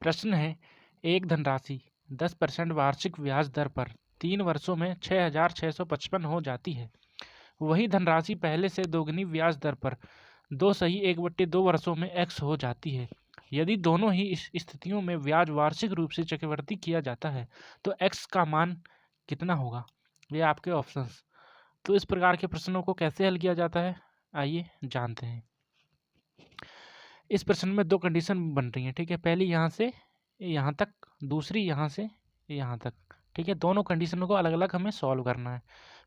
प्रश्न है, एक धनराशि 10% वार्षिक ब्याज दर पर 3 वर्षों में 6,655 हो जाती है। वही धनराशि पहले से दोगुनी ब्याज दर पर 2 वर्षों में x हो जाती है। यदि दोनों ही स्थितियों में ब्याज वार्षिक रूप से चक्रवृद्धि किया जाता है तो x का मान कितना होगा? ये आपके ऑप्शंस। तो इस प्रकार के प्रश्नों को कैसे हल किया जाता है, आइए जानते हैं। इस प्रश्न में दो कंडीशन बन रही हैं, ठीक है। पहली यहाँ से यहाँ तक, दूसरी यहाँ से यहाँ तक, ठीक है। दोनों कंडीशनों को अलग अलग हमें सॉल्व करना है।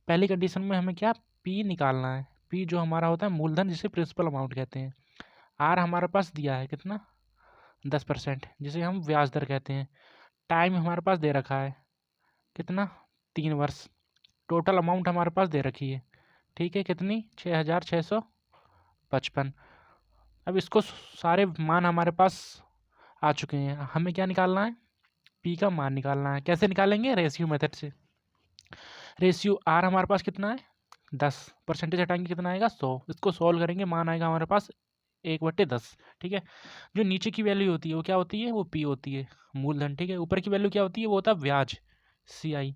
पहली कंडीशन में हमें क्या पी निकालना है। पी जो हमारा होता है मूलधन, जिसे प्रिंसिपल अमाउंट कहते हैं। आर हमारे पास दिया है कितना, 10%, जिसे हम ब्याज दर कहते हैं। टाइम हमारे पास दे रखा है कितना, 3 वर्ष। टोटल अमाउंट हमारे पास दे रखी है, ठीक है, कितनी, 6,655। अब इसको सारे मान हमारे पास आ चुके हैं। हमें क्या निकालना है, पी का मान निकालना है। कैसे निकालेंगे, रेशियो मेथड से। रेशियो आर हमारे पास कितना है, 10, परसेंटेज हटाएंगे कितना आएगा, 100। इसको सॉल्व करेंगे, मान आएगा हमारे पास 1/10, ठीक है। जो नीचे की वैल्यू होती है वो क्या होती है, वो पी होती है, मूलधन, ठीक है। ऊपर की वैल्यू क्या होती है, वो होता है ब्याज, सी आई,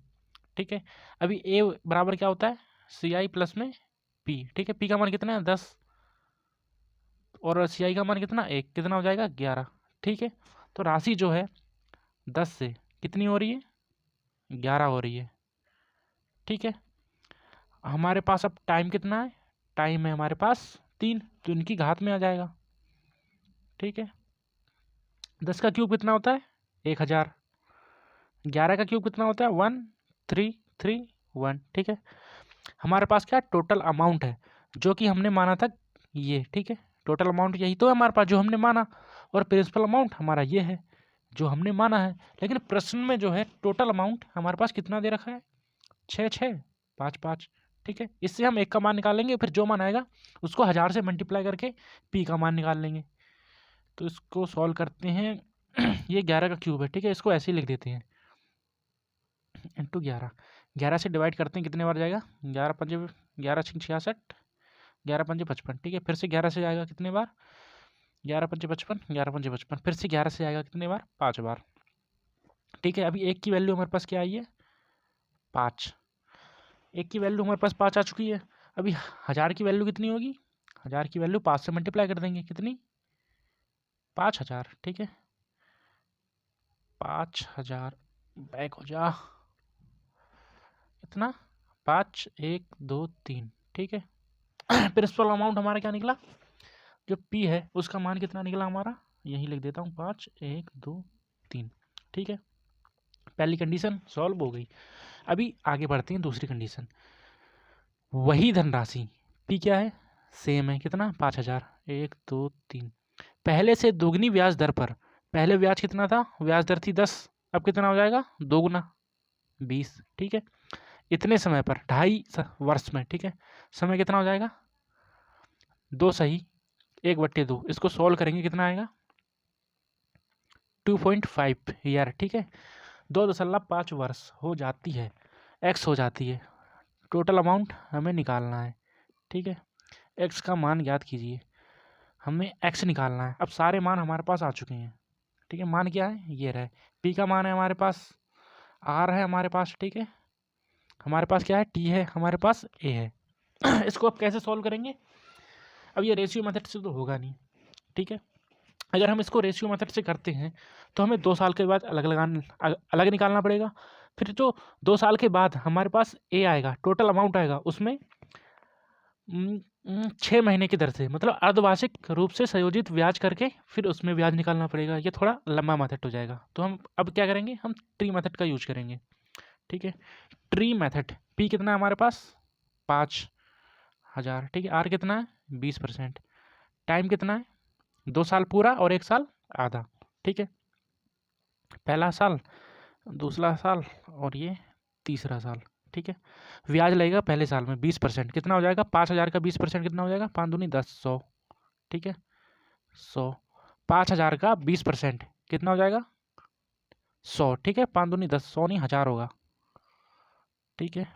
ठीक है। अभी ए बराबर क्या होता है, सी आई प्लस में पी, ठीक है। पी का मान कितना है, 10, और सी आई का मान कितना, 1, कितना हो जाएगा, 11, ठीक है। तो राशि जो है 10 से कितनी हो रही है, 11 हो रही है, ठीक है। हमारे पास अब टाइम कितना है, टाइम है हमारे पास 3, तो इनकी घात में आ जाएगा, ठीक है। 10 का क्यूब कितना होता है, 1000। 11 का क्यूब कितना होता है, 1331, ठीक है। हमारे पास क्या टोटल अमाउंट है, जो कि हमने माना था ये, ठीक है। टोटल अमाउंट यही तो है हमारे पास जो हमने माना, और प्रिंसिपल अमाउंट हमारा ये है जो हमने माना है। लेकिन प्रश्न में जो है टोटल अमाउंट हमारे पास कितना दे रखा है, 6,655, ठीक है। इससे हम एक का मान निकालेंगे, फिर जो मान आएगा उसको 1000 से मल्टीप्लाई करके पी का मान निकाल लेंगे। तो इसको सॉल्व करते हैं। ये 11 का क्यूब है, ठीक है। इसको ऐसे ही लिख देते हैं, इंटू 11। 11 से डिवाइड करते हैं, कितने बार जाएगा, 11 पंजे 11 छः 66, 11 पंजे 55, ठीक है। फिर से 11 से जाएगा कितने बार, 11 पंजे 55, 11 पंजे 55, फिर से 11 से जाएगा कितने बार, 5 बार, ठीक है। अभी एक की वैल्यू हमारे पास क्या आई है, 5। एक की वैल्यू हमारे पास 5 आ चुकी है। अभी 1000 की वैल्यू कितनी होगी, 1000 की वैल्यू 5 से मल्टीप्लाई कर देंगे, कितनी, 5000, ठीक है। 5000, बैक हो जा, कितना, 5 1 2 3, ठीक है। प्रिंसिपल अमाउंट हमारा क्या निकला, जो पी है उसका मान कितना निकला हमारा, यही लिख देता हूँ, 5 1 2 3, ठीक है। पहली कंडीशन सॉल्व हो गई। अभी आगे बढ़ते हैं दूसरी कंडीशन। वही धनराशि पी क्या है, सेम है, कितना, 5000, 1 2 3, पहले से दोगुनी ब्याज दर पर। पहले ब्याज कितना था, ब्याज दर थी 10, अब कितना हो जाएगा, दोगुना, 20, ठीक है। इतने समय पर 2.5 वर्ष में, ठीक है। समय कितना हो जाएगा, 2 सही 1/2। इसको सॉल्व करेंगे, कितना आएगा, 2.5 ईयर, ठीक है। 2.5 वर्ष हो जाती है, एक्स हो जाती है। टोटल अमाउंट हमें निकालना है, ठीक है। एक्स का मान ज्ञात कीजिए, हमें एक्स निकालना है। अब सारे मान हमारे पास आ चुके हैं, ठीक है। मान क्या है, ये रहे। पी का मान है हमारे पास, आर है हमारे पास, ठीक है। हमारे पास क्या है, टी है, हमारे पास ए है। इसको अब कैसे सॉल्व करेंगे, अब ये रेशियो मेथड से तो होगा नहीं, ठीक है। अगर हम इसको रेशियो मेथड से करते हैं तो हमें 2 साल के बाद अलग निकालना पड़ेगा। फिर जो 2 साल के बाद हमारे पास ए आएगा, टोटल अमाउंट आएगा, उसमें 6 महीने की दर से, मतलब अर्धवार्षिक रूप से संयोजित ब्याज करके फिर उसमें ब्याज निकालना पड़ेगा। ये थोड़ा लंबा मेथड हो जाएगा। तो हम अब क्या करेंगे, हम ट्री मेथड का यूज करेंगे, ठीक है। ट्री मेथड, पी कितना है हमारे पास, 5000, ठीक है। आर कितना है, 20%। टाइम कितना है, 2 साल पूरा और 1 साल आधा, ठीक है। पहला साल, दूसरा साल और ये तीसरा साल, ठीक है। ब्याज लगेगा पहले साल में 20%, कितना हो जाएगा, 5000 का 20% कितना हो जाएगा, 5 दूनी 10, 100, ठीक है। 100, 5000 का 20% कितना हो जाएगा, 100, ठीक है। 5 दूनी 10, 100 नहीं 1000 होगा, ठीक है।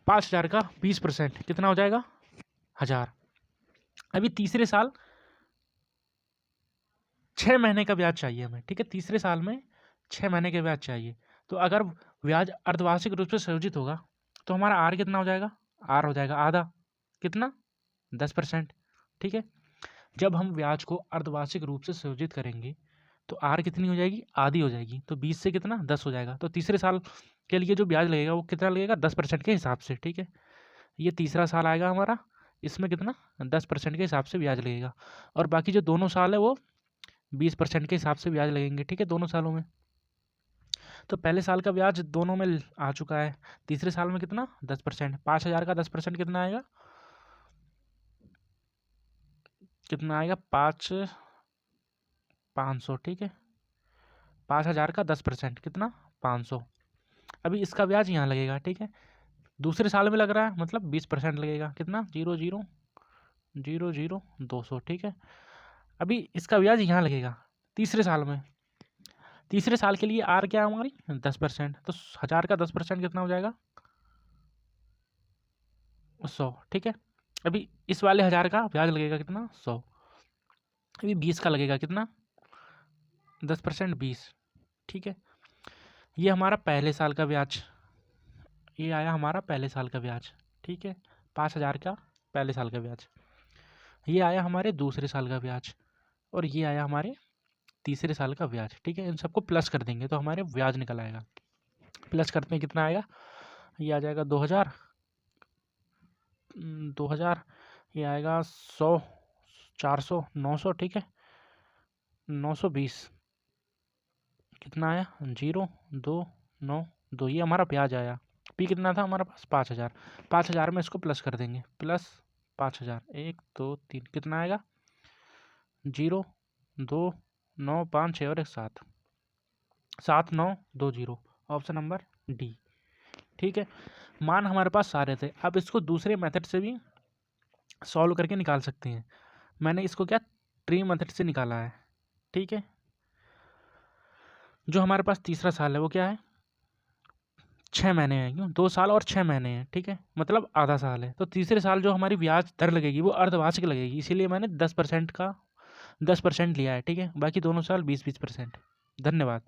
5000 का 20% कितना हो जाएगा, 1000। अभी तीसरे साल 6 महीने का ब्याज चाहिए हमें, ठीक है। तीसरे साल में 6 महीने के ब्याज चाहिए। तो अगर ब्याज अर्धवार्षिक रूप से संयोजित होगा तो हमारा आर कितना हो जाएगा? आर हो जाएगा आधा, कितना? 10%, ठीक है। जब हम ब्याज को अर्धवार्षिक रूप से संयोजित करेंगे तो आर कितनी हो जाएगी? आधी हो जाएगी। तो 20 से कितना? 10 हो जाएगा। तो तीसरे साल के लिए जो ब्याज लगेगा वो कितना लगेगा? 10% के हिसाब से, ठीक है। ये तीसरा साल आएगा हमारा, इसमें कितना? 10% के हिसाब से ब्याज लगेगा। और बाकी जो दोनों साल है वो 20% के हिसाब से ब्याज लगेंगे, ठीक है, दोनों सालों में। तो पहले साल का ब्याज दोनों में आ चुका है। तीसरे साल में कितना? 10%। 5,000 का 10% कितना आएगा? कितना आएगा? 5,500, ठीक है। 5,000 का 10% कितना? 500। अभी इसका ब्याज यहाँ लगेगा, ठीक है। दूसरे साल में लग रहा है, मतलब 20% लगेगा, कितना? 0,0,0,0,200, ठीक है। अभी इसका ब्याज यहाँ लगेगा तीसरे साल में। तीसरे साल के लिए आर क्या है हमारी? 10%। तो 1,000 का 10% कितना हो जाएगा? 100, ठीक है। अभी इस वाले 1,000 का ब्याज लगेगा कितना? 100। अभी 20 का लगेगा कितना? 10% 20, ठीक है। ये हमारा पहले साल का ब्याज, ये आया हमारा पहले साल का ब्याज, ठीक है। 5,000 का पहले साल का ब्याज। ये आया हमारे दूसरे साल का ब्याज, और ये आया हमारे तीसरे साल का ब्याज, ठीक है। इन सबको प्लस कर देंगे तो हमारे ब्याज निकल आएगा। प्लस करते हैं कितना आएगा? ये आ जाएगा 2,000, 2,000, ये आएगा 100, 400, 900, ठीक है। 920 कितना आया? 0,292, ये हमारा ब्याज आया। पी कितना था हमारे पास? 5,000। 5,000 में इसको प्लस कर देंगे, प्लस 5,000, 1 2 3, कितना आएगा? 0,2,9,5,6 और 1 7, 7,9,2,0, ऑप्शन नंबर डी, ठीक है। मान हमारे पास सारे थे। अब इसको दूसरे मेथड से भी सॉल्व करके निकाल सकते हैं। मैंने इसको क्या ट्री मेथड से निकाला है, ठीक है। जो हमारे पास तीसरा साल है वो क्या है? 6 महीने हैं, क्यों? 2 साल और 6 महीने हैं, ठीक है, मतलब आधा साल है। तो तीसरे साल जो हमारी ब्याज दर लगेगी वो अर्धवार्षिक लगेगी, इसीलिए मैंने 10% का 10% लिया है, ठीक है। बाकी दोनों साल 20-20%। धन्यवाद।